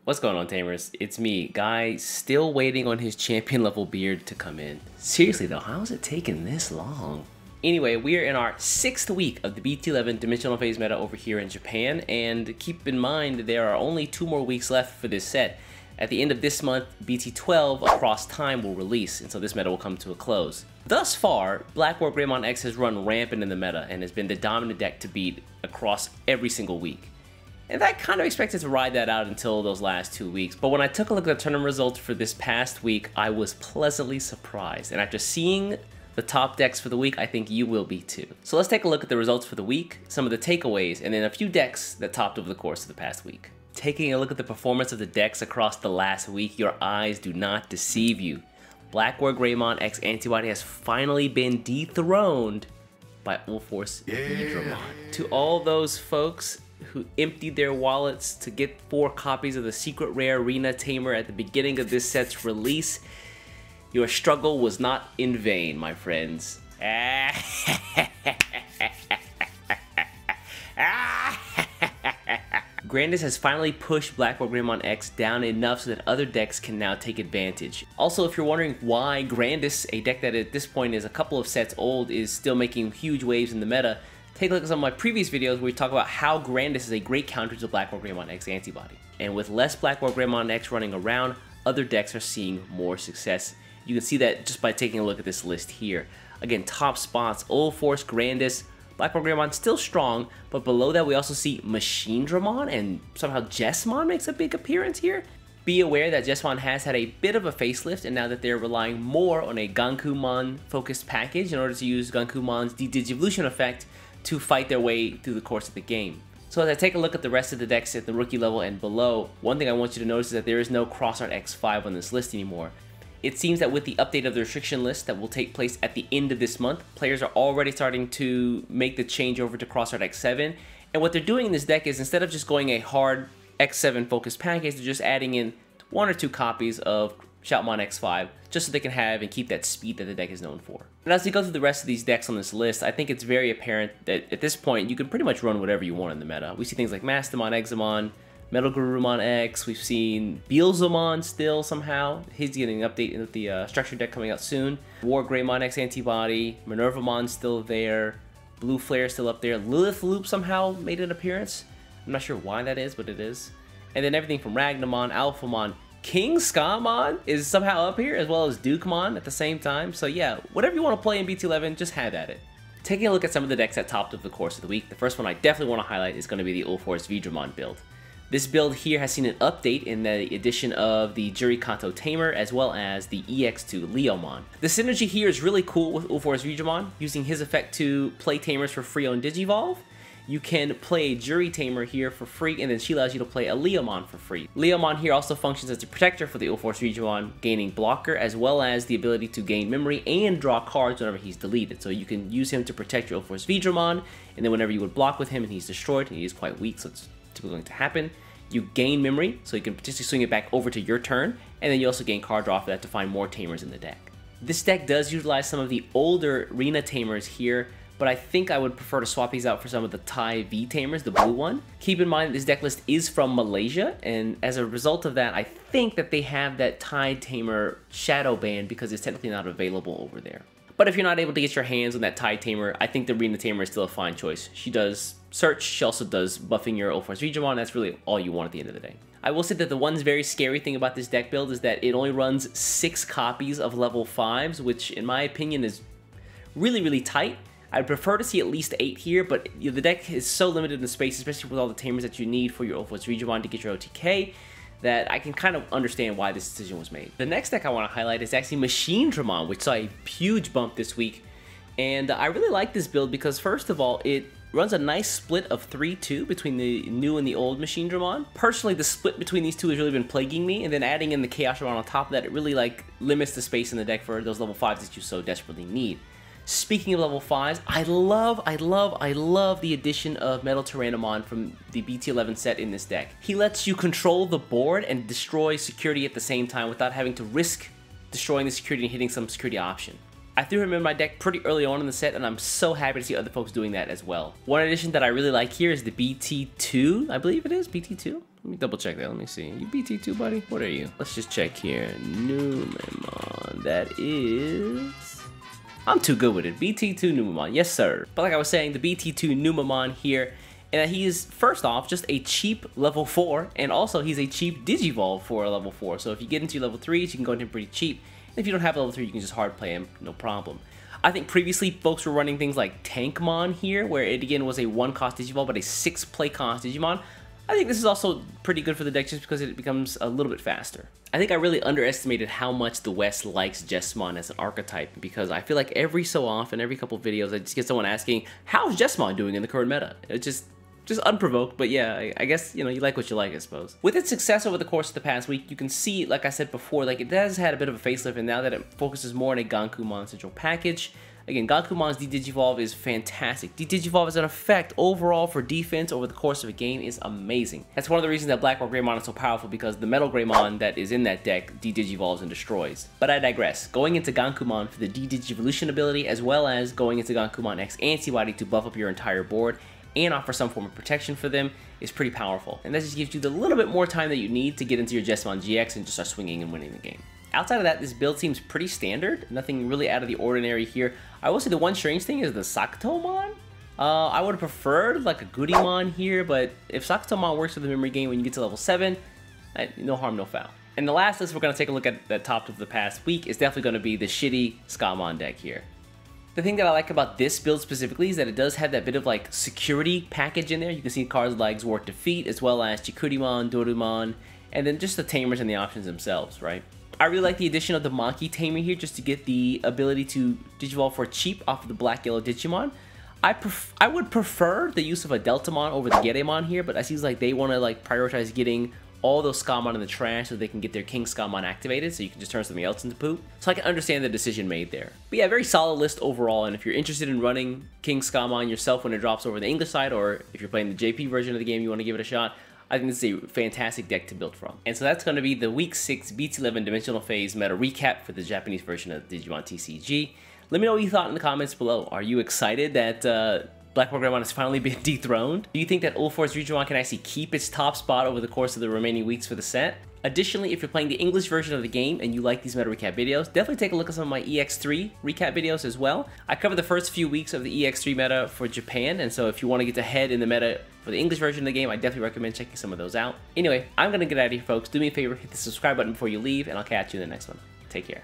What's going on, Tamers? It's me, Guy, still waiting on his champion level beard to come in. Seriously though, how is it taking this long? Anyway, we are in our 6th week of the BT11 Dimensional Phase meta over here in Japan, and keep in mind there are only 2 more weeks left for this set. At the end of this month, BT12 Across Time will release, and so this meta will come to a close. Thus far, BlackWarGreymonX has run rampant in the meta and has been the dominant deck to beat across every single week. And I kind of expected to ride that out until those last 2 weeks, but when I took a look at the tournament results for this past week, I was pleasantly surprised. And after seeing the top decks for the week, I think you will be too. So let's take a look at the results for the week, some of the takeaways, and then a few decks that topped over the course of the past week. Taking a look at the performance of the decks across the last week, your eyes do not deceive you. BlackWarGreymonX Antibody has finally been dethroned by Ulforce Digimon. To all those folks who emptied their wallets to get 4 copies of the secret rare Arena Tamer at the beginning of this set's release, your struggle was not in vain, my friends. Grandis has finally pushed BlackWarGreymonX down enough so that other decks can now take advantage. Also, if you're wondering why Grandis, a deck that at this point is a couple of sets old, is still making huge waves in the meta, take a look at some of my previous videos where we talk about how Grandis is a great counter to BlackWarGreymonX Antibody. And with less BlackWarGreymonX running around, other decks are seeing more success. You can see that just by taking a look at this list here. Again, top spots, Ulforce, Grandis, BlackWarGreymon still strong, but below that we also see Machinedramon, and somehow Jessamon makes a big appearance here. Be aware that Jessamon has had a bit of a facelift, and now that they're relying more on a Gankumon focused package in order to use Gankumon's Digivolution effect to fight their way through the course of the game. So as I take a look at the rest of the decks at the rookie level and below, one thing I want you to notice is that there is no CrossArt X5 on this list anymore. It seems that with the update of the restriction list that will take place at the end of this month, players are already starting to make the change over to CrossArt X7, and what they're doing in this deck is instead of just going a hard X7 focused package, they're just adding in 1 or 2 copies of Shoutmon X5, just so they can have and keep that speed that the deck is known for. And as we go through the rest of these decks on this list, I think it's very apparent that at this point you can pretty much run whatever you want in the meta. We see things like Mastamon, Examon, Metalgarurumon X, we've seen Beelzemon still somehow. He's getting an update in the structure deck coming out soon. WarGreymonX Antibody, Minervamon still there, Blue Flare still up there, Lilith Loop somehow made an appearance. I'm not sure why that is, but it is. And then everything from Ragnamon, Alphamon, King Scamon is somehow up here, as well as Dukemon at the same time. So yeah, whatever you want to play in BT11, just have at it. Taking a look at some of the decks that topped over the course of the week, the first one I definitely want to highlight is going to be the Ulforce Vidramon build. This build here has seen an update in the addition of the Jurikato Tamer as well as the EX2 Leomon. The synergy here is really cool with Ulforce Vidramon, using his effect to play Tamers for free on Digivolve. You can play a Jury Tamer here for free, and then she allows you to play a Leomon for free. Leomon here also functions as a protector for the Ulforce Vidramon, gaining blocker as well as the ability to gain memory and draw cards whenever he's deleted. So you can use him to protect your Ulforce Vidramon, and then whenever you would block with him and he's destroyed, and he is quite weak, so it's typically going to happen, you gain memory, so you can potentially swing it back over to your turn, and then you also gain card draw for that to find more Tamers in the deck. This deck does utilize some of the older Arena Tamers here, but I think I would prefer to swap these out for some of the Thai V Tamers, the blue one. Keep in mind that this deck list is from Malaysia, and as a result of that, I think that they have that Thai Tamer shadow ban because it's technically not available over there. But if you're not able to get your hands on that Thai Tamer, I think the Arena Tamer is still a fine choice. She does search, she also does buffing your Ulforce Vidramon, that's really all you want at the end of the day. I will say that the one very scary thing about this deck build is that it only runs 6 copies of level 5s, which in my opinion is really tight. I'd prefer to see at least 8 here, but the deck is so limited in space, especially with all the Tamers that you need for your Ulforce Vidramon to get your OTK, that I can kind of understand why this decision was made. The next deck I want to highlight is actually Machinedramon, which saw a huge bump this week. And I really like this build because first of all, it runs a nice split of 3-2 between the new and the old Machinedramon. Personally, the split between these two has really been plaguing me, and then adding in the Chaosdramon on top of that, it really limits the space in the deck for those level 5s that you so desperately need. Speaking of level 5s, I love the addition of Metal Tyrannomon from the BT11 set in this deck. He lets you control the board and destroy security at the same time without having to risk destroying the security and hitting some security option. I threw him in my deck pretty early on in the set, and I'm so happy to see other folks doing that as well. One addition that I really like here is the BT2, I believe it is, BT2? Let me double check that, let me see. You BT2, buddy? What are you? Let's just check here. Numemon, that is... I'm too good with it. BT2 Numemon, yes sir. But like I was saying, the BT2 Numemon here, and he is, first off, just a cheap level 4, and also he's a cheap Digivolve for a level 4. So if you get into your level 3s, you can go into him pretty cheap. And if you don't have level 3, you can just hard play him, no problem. I think previously folks were running things like Tankmon here, where it again was a 1-cost Digivolve, but a 6-play cost Digimon. I think this is also pretty good for the deck just because it becomes a little bit faster. I think I really underestimated how much the West likes Jessamon as an archetype, because I feel like every so often, every couple of videos, I just get someone asking, how's Jessamon doing in the current meta? It's just unprovoked, but yeah, I guess, you know, you like what you like, I suppose. With its success over the course of the past week, you can see, like I said before, like it has had a bit of a facelift, and now that it focuses more on a Gankumon central package. Again, Gankumon's D-Digivolve is fantastic. D-Digivolve as an effect overall for defense over the course of a game is amazing. That's one of the reasons that BlackWarGreymon is so powerful, because the Metal Greymon that is in that deck D-Digivolves and destroys. But I digress. Going into Gankumon for the D-Digivolution ability, as well as going into Gankumon X Antibody to buff up your entire board and offer some form of protection for them, is pretty powerful. And that just gives you the little bit more time that you need to get into your Jessamon GX and just start swinging and winning the game. Outside of that, this build seems pretty standard. Nothing really out of the ordinary here. I will say the one strange thing is the Sakutomon. I would have preferred like a Goodymon here, but if Sakutomon works for the memory game when you get to level 7, no harm, no foul. And the last list we're going to take a look at the top of the past week is definitely going to be the shitty Scamon deck here. The thing that I like about this build specifically is that it does have that bit of like security package in there. You can see cards like Zwart Defeat, as well as Chikudimon, Dorumon, and then just the tamers and the options themselves, right? I really like the addition of the Monkey Tamer here just to get the ability to Digivolve for cheap off of the Black-Yellow Digimon. I would prefer the use of a Deltamon over the Getemon here, but it seems like they want to like prioritize getting all those Scamon in the trash so they can get their King Scamon activated, so you can just turn something else into poop. So I can understand the decision made there. But yeah, very solid list overall, and if you're interested in running King Scamon yourself when it drops over the English side, or if you're playing the JP version of the game, you want to give it a shot, I think this is a fantastic deck to build from. And so that's going to be the Week 6 BT11 Dimensional Phase meta recap for the Japanese version of Digimon TCG. Let me know what you thought in the comments below. Are you excited that BlackWarGreymon has finally been dethroned? Do you think that Ulforce Digimon can actually keep its top spot over the course of the remaining weeks for the set? Additionally, if you're playing the English version of the game and you like these meta recap videos, definitely take a look at some of my EX3 recap videos as well. I cover the first few weeks of the EX3 meta for Japan, and so if you want to get ahead in the meta for the English version of the game, I definitely recommend checking some of those out. Anyway, I'm going to get out of here, folks. Do me a favor, hit the subscribe button before you leave, and I'll catch you in the next one. Take care.